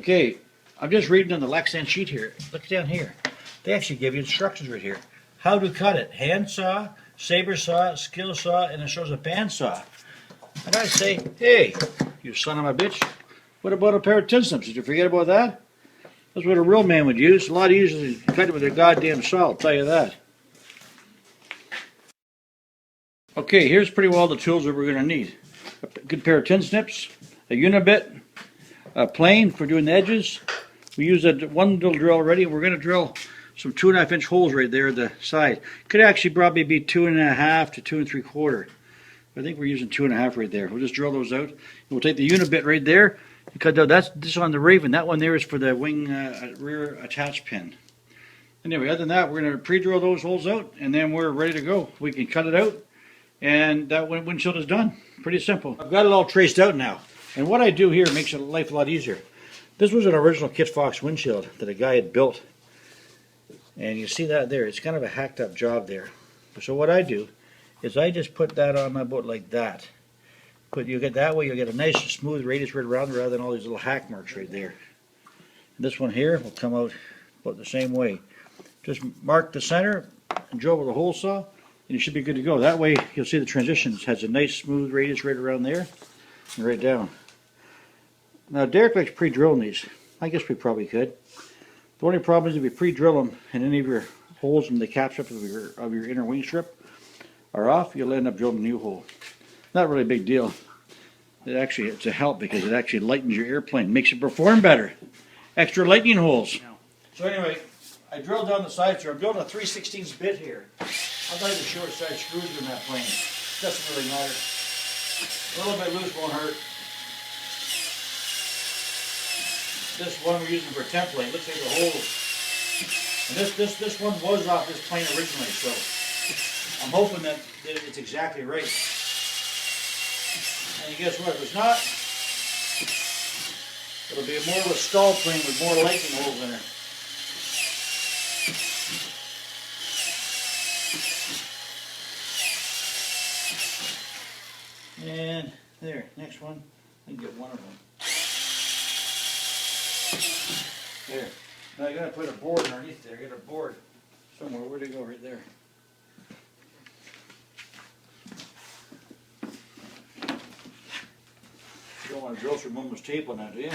Okay, I'm just reading on the Lexan sheet here. Look down here. They actually give you instructions right here. How to cut it. Hand saw, saber saw, skill saw, and it shows a band saw. And I say, hey, you son of a bitch, what about a pair of tin snips? Did you forget about that? That's what a real man would use. A lot easier to cut it with a goddamn saw, I'll tell you that. Okay, here's pretty well the tools that we're going to need. A good pair of tin snips, a unibit, a plane for doing the edges. We use that one little drill already. We're going to drill some 2.5 inch holes right there at the side. Could actually probably be 2.5 to 2 3/4. I think we're using 2.5 right there. We'll just drill those out. And we'll take the unibit right there and cut out. That's this on the Raven. That one there is for the wing rear attach pin. Anyway, other than that, we're going to pre-drill those holes out, and then we're ready to go. We can cut it out, and that windshield is done. Pretty simple. I've got it all traced out now. And what I do here makes life a lot easier. This was an original Kitfox windshield that a guy had built. And you see that there. It's kind of a hacked up job there. So what I do is I just put that on my boat like that. But you get that way, you'll get a nice smooth radius right around rather than all these little hack marks right there. And this one here will come out about the same way. Just mark the center and drill with a hole saw, and you should be good to go. That way you'll see the transitions. It has a nice smooth radius right around there and right down. Now Derek likes pre-drilling these. I guess we probably could. The only problem is if you pre-drill them and any of your holes in the cap strip of your inner wing strip are off, you'll end up drilling a new hole. Not really a big deal. It's a help because it actually lightens your airplane, makes it perform better. Extra lightning holes. So anyway, I drilled down the sides here. I'm building a 3/16 bit here. I'm not even sure what size screws in that plane. Doesn't really matter. A little bit loose won't hurt. This one we're using for a template. Looks like the holes. And this one was off this plane originally, so I'm hoping that it's exactly right. And guess what? If it's not, it'll be more of a stall plane with more lightning holes in it. And there, next one. I can get one of them. There. Now I gotta put a board underneath there. I got a board somewhere. Where'd it go? Right there. You don't want to drill through Mama's table now, do you?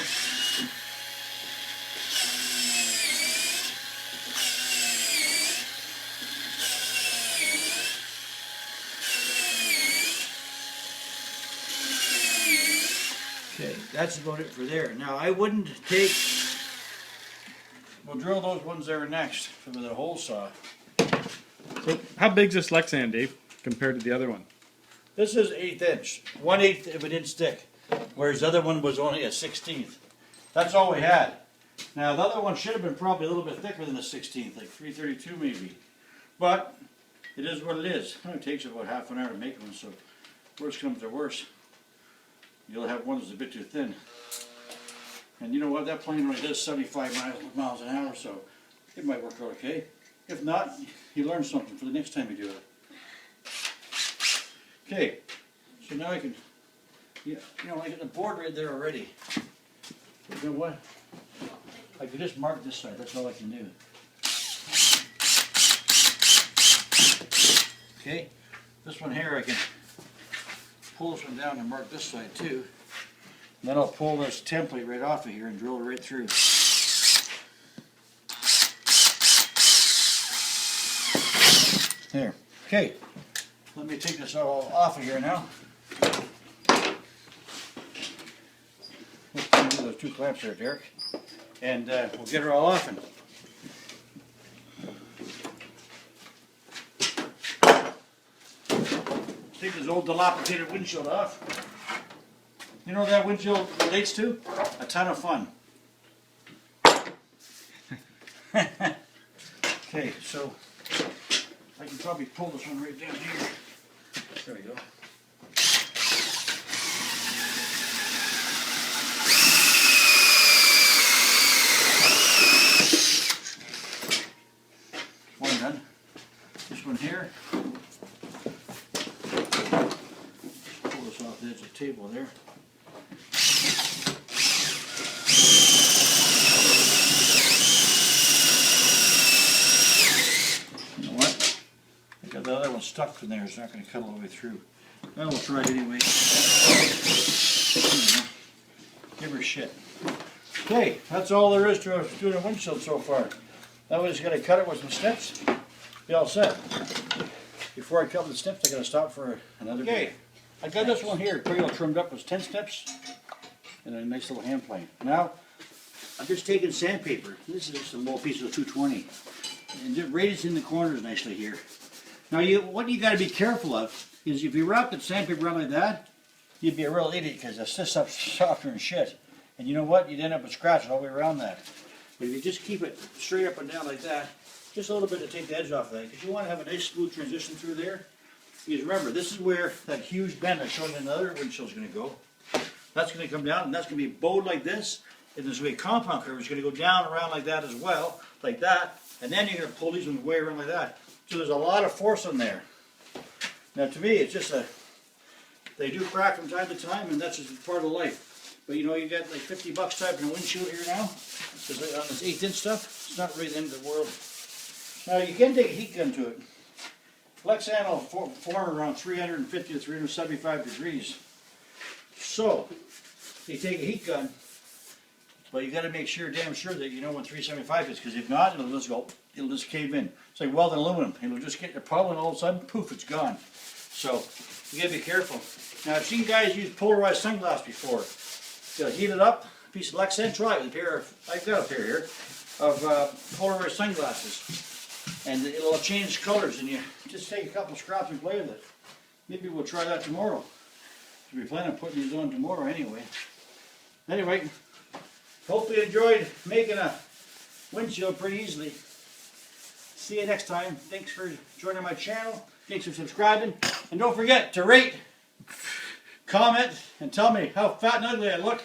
Okay, that's about it for there. Now I wouldn't take. We'll drill those ones there next from the hole saw. So how big's this Lexan, Dave, compared to the other one? This is 1/8 inch, 1/8 of an inch thick, whereas the other one was only a 1/16. That's all we had. Now the other one should have been probably a little bit thicker than the 1/16, like 3/32 maybe. But it is what it is. It only takes about half an hour to make one, so worst comes to worst, you'll have one that's a bit too thin. And you know what, that plane only does 75 miles an hour, so it might work out okay. If not, you learn something for the next time you do it. Okay, so now I can, I got the board right there already. You know what? I can just mark this side, that's all I can do. Okay, this one here I can pull this one down and mark this side too. And then I'll pull this template right off of here and drill it right through. There. Okay. Let me take this all off of here now. Let's undo those 2 clamps there, Derek. And we'll get her all off. And take this old dilapidated windshield off. You know what that windshield relates to? A ton of fun. Okay, so I can probably pull this one right down here. There we go. One done. This one here. Pull this off the edge of the table there. stuck in there. It's not going to cut all the way through. Well, we'll try it anyway. Give her shit. Okay, that's all there is to doing a windshield so far. Now we're just going to cut it with some snips. Be all set. Before I cut with the snips, I got to stop for another. Okay, I got this one here pretty well trimmed up with 10 snips and a nice little hand plane. Now, I'm just taking sandpaper. This is just a little piece of 220. And just raised in the corners nicely here. Now, what you got to be careful of is if you wrap the sandpaper around like that, you'd be a real idiot because this stuff's softer than shit. And you know what? You'd end up with scratches all the way around that. But if you just keep it straight up and down like that, just a little bit to take the edge off of that, because you want to have a nice smooth transition through there. Because remember, this is where that huge bend I showed you in the other windshield is going to go. That's going to come down, and that's going to be bowed like this. And there's going to be a compound curve. It's going to go down around like that as well, like that. And then you're going to pull these ones way around like that. So there's a lot of force on there. Now to me, it's just they do crack from time to time, and that's just part of life. But you know, you got like 50 bucks type in a windshield here now. Because on this 1/8" stuff, it's not really the end of the world. Now you can take a heat gun to it. Lexan will form around 350 to 375 degrees. So, you take a heat gun, but you got to make sure, damn sure that you know when 375 is, because if not, it'll just cave in. It's like welding aluminum. It'll just get your puddle, and all of a sudden, poof, it's gone. So, you got to be careful. Now, I've seen guys use polarized sunglasses before. They'll heat it up, a piece of Lexan, try it with a pair of, I've got a pair here, of polarized sunglasses. And it'll change colors, and you just take a couple scraps and play with it. Maybe we'll try that tomorrow. We plan on putting these on tomorrow anyway. Anyway, hopefully you enjoyed making a windshield pretty easily. See you next time. Thanks for joining my channel. Thanks for subscribing. And don't forget to rate, comment, and tell me how fat and ugly I look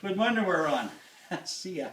with my underwear on. See ya.